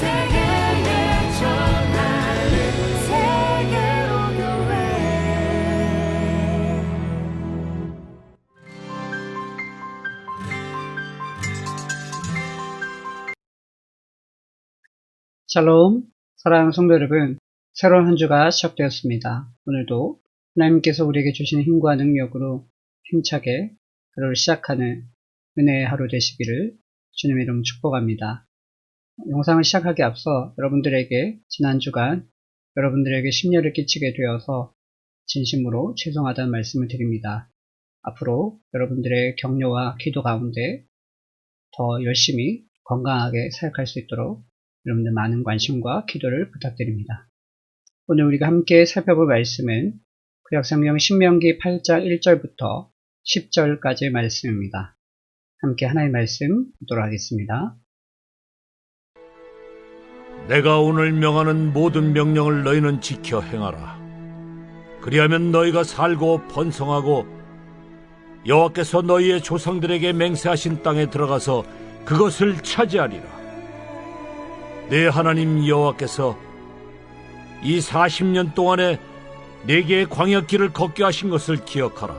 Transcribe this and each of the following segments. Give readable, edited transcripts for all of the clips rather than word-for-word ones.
세계에 전하는 세계로 샬롬, 사랑하는 성도 여러분, 새로운 한 주가 시작되었습니다. 오늘도 하나님께서 우리에게 주시는 힘과 능력으로 힘차게 하루를 시작하는 은혜의 하루 되시기를 주님의 이름으로 축복합니다. 영상을 시작하기 앞서 여러분들에게 지난 주간 여러분들에게 심려를 끼치게 되어서 진심으로 죄송하다는 말씀을 드립니다. 앞으로 여러분들의 격려와 기도 가운데 더 열심히 건강하게 사역할 수 있도록 여러분들 많은 관심과 기도를 부탁드립니다. 오늘 우리가 함께 살펴볼 말씀은 구약성경 신명기 8장 1절부터 10절까지의 말씀입니다. 함께 하나의 말씀 보도록 하겠습니다. 내가 오늘 명하는 모든 명령을 너희는 지켜 행하라. 그리하면 너희가 살고 번성하고 여호와께서 너희의 조상들에게 맹세하신 땅에 들어가서 그것을 차지하리라. 내 하나님 여호와께서 이 40년 동안에 내게 광야길을 걷게 하신 것을 기억하라.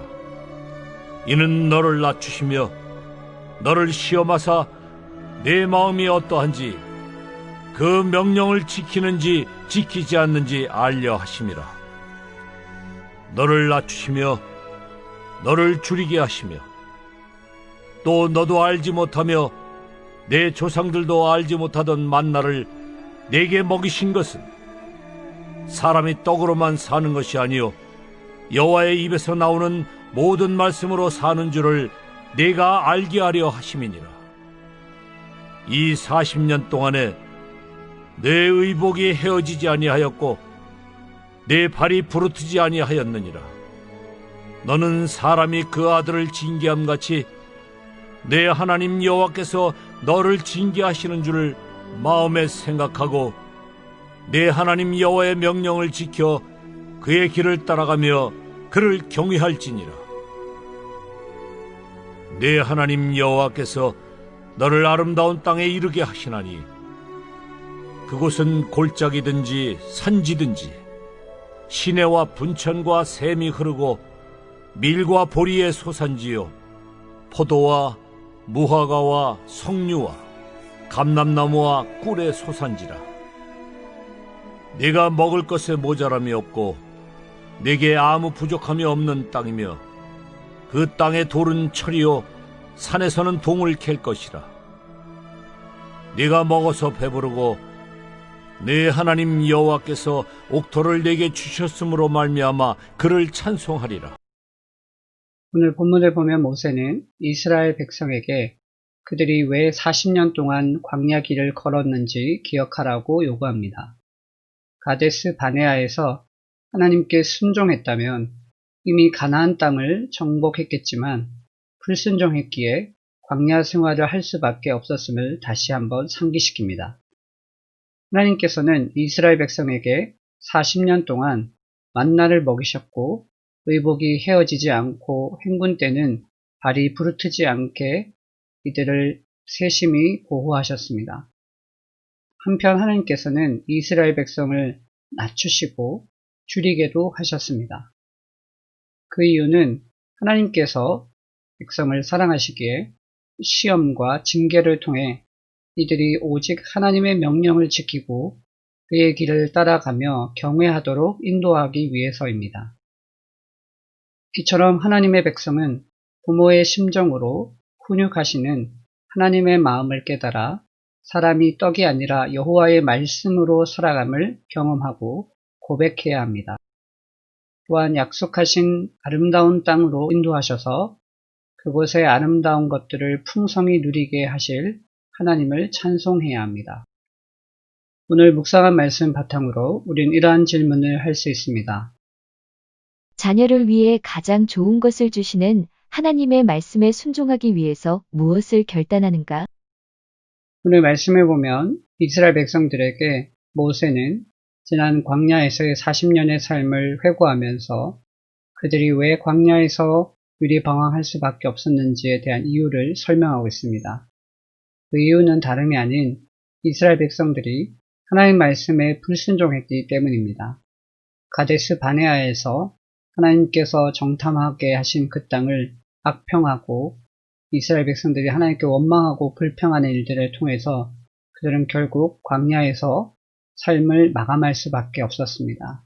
이는 너를 낮추시며 너를 시험하사 내 마음이 어떠한지 그 명령을 지키는지 지키지 않는지 알려 하심이라. 너를 낮추시며 너를 줄이게 하시며 또 너도 알지 못하며 내 조상들도 알지 못하던 만나를 내게 먹이신 것은 사람이 떡으로만 사는 것이 아니요 여호와의 입에서 나오는 모든 말씀으로 사는 줄을 내가 알게 하려 하심이니라. 이 40년 동안에 내 의복이 헤어지지 아니하였고 내 발이 부르트지 아니하였느니라. 너는 사람이 그 아들을 징계함같이 내 하나님 여호와께서 너를 징계하시는 줄을 마음에 생각하고 내 하나님 여호와의 명령을 지켜 그의 길을 따라가며 그를 경외할지니라. 내 하나님 여호와께서 너를 아름다운 땅에 이르게 하시나니 그곳은 골짜기든지 산지든지 시내와 분천과 샘이 흐르고 밀과 보리의 소산지요 포도와 무화과와 석류와 감람나무와 꿀의 소산지라. 네가 먹을 것에 모자람이 없고 네게 아무 부족함이 없는 땅이며 그 땅의 돌은 철이요 산에서는 동을 캘 것이라. 네가 먹어서 배부르고 네 하나님 여호와께서 옥토를 네게 주셨으므로 말미암아 그를 찬송하리라. 오늘 본문을 보면 모세는 이스라엘 백성에게 그들이 왜 40년 동안 광야 길을 걸었는지 기억하라고 요구합니다. 가데스 바네아에서 하나님께 순종했다면 이미 가나안 땅을 정복했겠지만 불순종했기에 광야 생활을 할 수밖에 없었음을 다시 한번 상기시킵니다. 하나님께서는 이스라엘 백성에게 40년 동안 만나를 먹이셨고 의복이 헤어지지 않고 행군 때는 발이 부르트지 않게 이들을 세심히 보호하셨습니다. 한편 하나님께서는 이스라엘 백성을 낮추시고 줄이게도 하셨습니다. 그 이유는 하나님께서 백성을 사랑하시기에 시험과 징계를 통해 이들이 오직 하나님의 명령을 지키고 그의 길을 따라가며 경외하도록 인도하기 위해서입니다. 이처럼 하나님의 백성은 부모의 심정으로 훈육하시는 하나님의 마음을 깨달아 사람이 떡이 아니라 여호와의 말씀으로 살아감을 경험하고 고백해야 합니다. 또한 약속하신 아름다운 땅으로 인도하셔서 그곳의 아름다운 것들을 풍성히 누리게 하실 하나님을 찬송해야 합니다. 오늘 묵상한 말씀 바탕으로 우린 이러한 질문을 할 수 있습니다. 자녀를 위해 가장 좋은 것을 주시는 하나님의 말씀에 순종하기 위해서 무엇을 결단하는가? 오늘 말씀을 보면 이스라엘 백성들에게 모세는 지난 광야에서의 40년의 삶을 회고하면서 그들이 왜 광야에서 유리방황할 수밖에 없었는지에 대한 이유를 설명하고 있습니다. 그 이유는 다름이 아닌 이스라엘 백성들이 하나님 말씀에 불순종했기 때문입니다. 가데스 바네아에서 하나님께서 정탐하게 하신 그 땅을 악평하고 이스라엘 백성들이 하나님께 원망하고 불평하는 일들을 통해서 그들은 결국 광야에서 삶을 마감할 수밖에 없었습니다.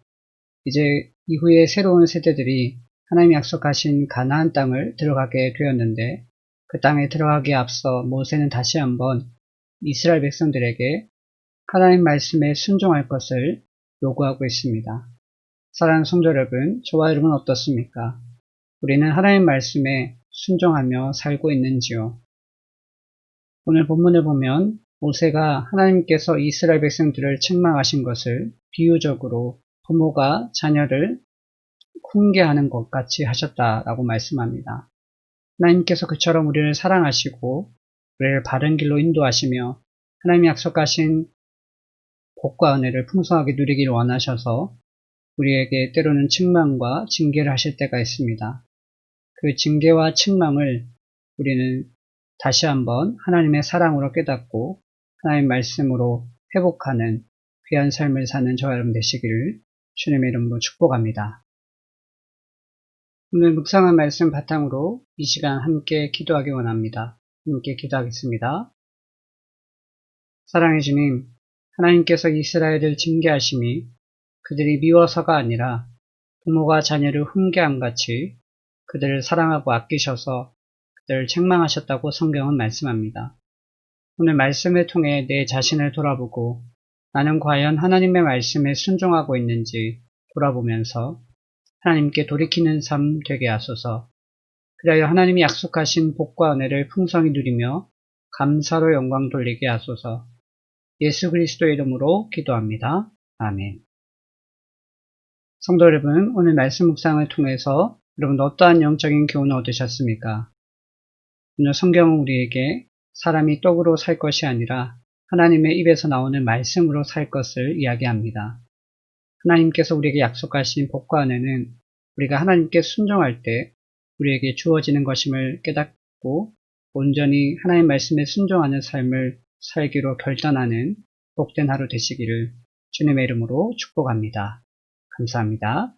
이제 이후에 새로운 세대들이 하나님이 약속하신 가나안 땅을 들어가게 되었는데 그 땅에 들어가기에 앞서 모세는 다시 한번 이스라엘 백성들에게 하나님 말씀에 순종할 것을 요구하고 있습니다. 사랑하는 성도 여러분, 저와 여러분 어떻습니까? 우리는 하나님 말씀에 순종하며 살고 있는지요? 오늘 본문을 보면 모세가 하나님께서 이스라엘 백성들을 책망하신 것을 비유적으로 부모가 자녀를 훈계하는 것 같이 하셨다라고 말씀합니다. 하나님께서 그처럼 우리를 사랑하시고 우리를 바른 길로 인도하시며 하나님이 약속하신 복과 은혜를 풍성하게 누리기를 원하셔서 우리에게 때로는 책망과 징계를 하실 때가 있습니다. 그 징계와 책망을 우리는 다시 한번 하나님의 사랑으로 깨닫고 하나님의 말씀으로 회복하는 귀한 삶을 사는 저와 여러분 되시기를 주님의 이름으로 축복합니다. 오늘 묵상한 말씀 바탕으로 이 시간 함께 기도하기 원합니다. 함께 기도하겠습니다. 사랑의 주님, 하나님께서 이스라엘을 징계하심이 그들이 미워서가 아니라 부모가 자녀를 훈계함 같이 그들을 사랑하고 아끼셔서 그들을 책망하셨다고 성경은 말씀합니다. 오늘 말씀을 통해 내 자신을 돌아보고 나는 과연 하나님의 말씀에 순종하고 있는지 돌아보면서 하나님께 돌이키는 삶 되게 하소서. 그리하여 하나님이 약속하신 복과 은혜를 풍성히 누리며 감사로 영광 돌리게 하소서. 예수 그리스도의 이름으로 기도합니다. 아멘. 성도 여러분, 오늘 말씀 묵상을 통해서 여러분 어떠한 영적인 교훈을 얻으셨습니까? 오늘 성경은 우리에게 사람이 떡으로 살 것이 아니라 하나님의 입에서 나오는 말씀으로 살 것을 이야기합니다. 하나님께서 우리에게 약속하신 복과 은혜는 우리가 하나님께 순종할 때 우리에게 주어지는 것임을 깨닫고 온전히 하나님 말씀에 순종하는 삶을 살기로 결단하는 복된 하루 되시기를 주님의 이름으로 축복합니다. 감사합니다.